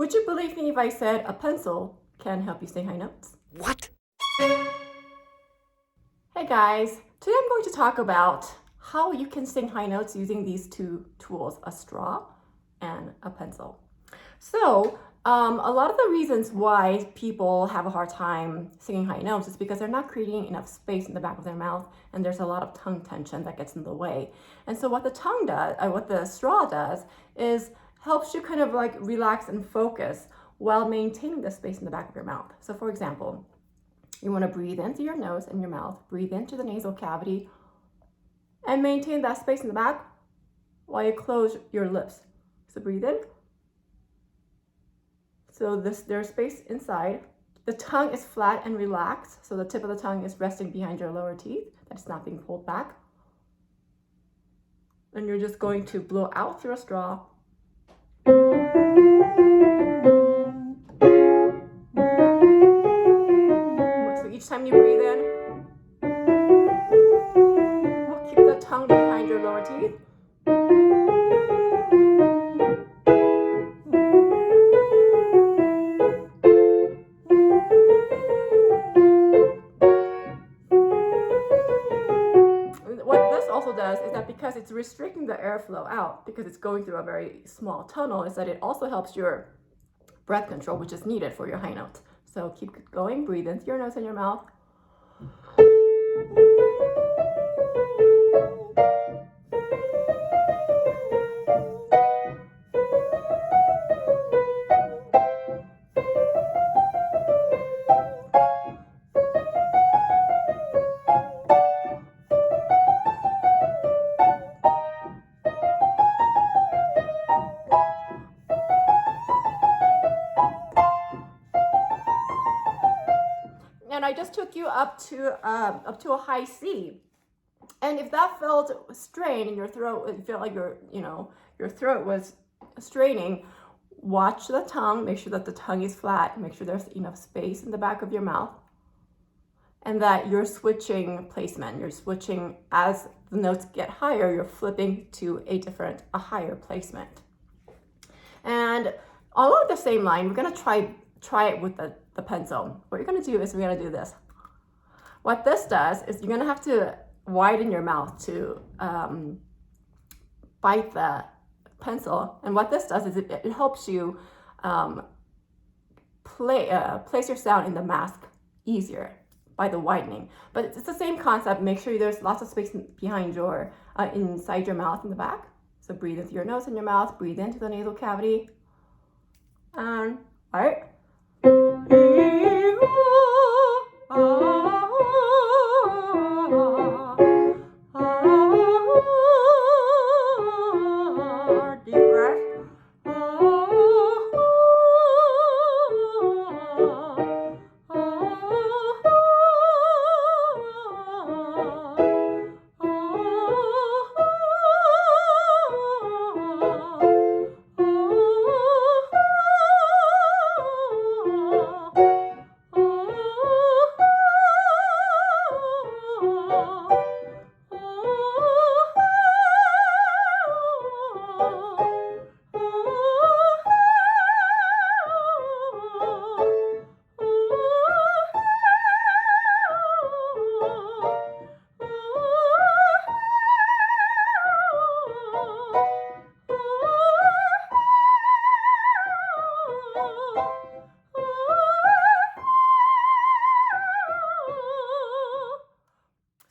Would you believe me if I said a pencil can help you sing high notes? What? Hey guys, today I'm going to talk about how you can sing high notes using these two tools, a straw and a pencil. So, a lot of the reasons why people have a hard time singing high notes is because they're not creating enough space in the back of their mouth, and there's a lot of tongue tension that gets in the way. And so what the straw does is helps you kind of like relax and focus while maintaining the space in the back of your mouth. So for example, you want to breathe in through your nose and your mouth, breathe into the nasal cavity, and maintain that space in the back while you close your lips. So breathe in. So there's space inside. The tongue is flat and relaxed, so the tip of the tongue is resting behind your lower teeth. That's not being pulled back. And you're just going to blow out through a straw. So each time you breathe in, keep the tongue behind your lower teeth. What this also does is that because it's restricting the airflow out, because it's going through a very small tunnel, is that it also helps your breath control, which is needed for your high notes. So keep going, breathe in through your nose and your mouth. And I just took you up to a high C. And if that felt strained in your throat, it felt like your throat was straining, watch the tongue, make sure that the tongue is flat, make sure there's enough space in the back of your mouth, and that you're switching placement. You're switching as the notes get higher, you're flipping to a higher placement. And along the same line, we're gonna try it with the pencil. What you're gonna do is we're gonna do this. What this does is you're gonna have to widen your mouth to bite the pencil. And what this does is it helps you place your sound in the mask easier by the widening. But it's the same concept. Make sure there's lots of space behind your, inside your mouth in the back. So breathe into your nose and your mouth, breathe into the nasal cavity. All right. Deep breath.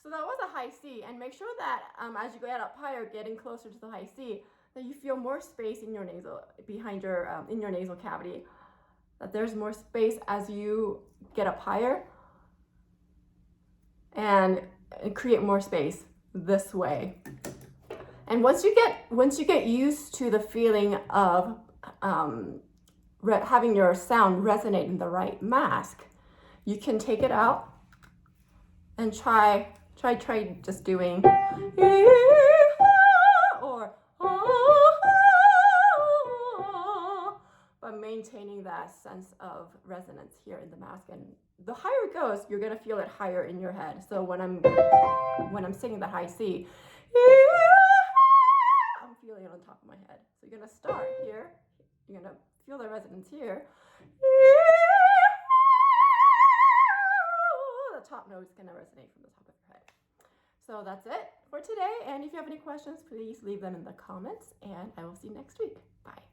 So that was a high C, and make sure that as you get up higher, getting closer to the high C, that you feel more space in your in your nasal cavity. That there's more space as you get up higher, and create more space this way. And once you get used to the feeling of having your sound resonate in the right mask, you can take it out and try just doing or but maintaining that sense of resonance here in the mask. And the higher it goes, you're gonna feel it higher in your head. So when I'm singing the high C, I'm feeling it on top of my head. So you're gonna start here. You're gonna feel the resonance here. The top note is going to resonate from the top of your head. So that's it for today. And if you have any questions, please leave them in the comments, and I will see you next week. Bye.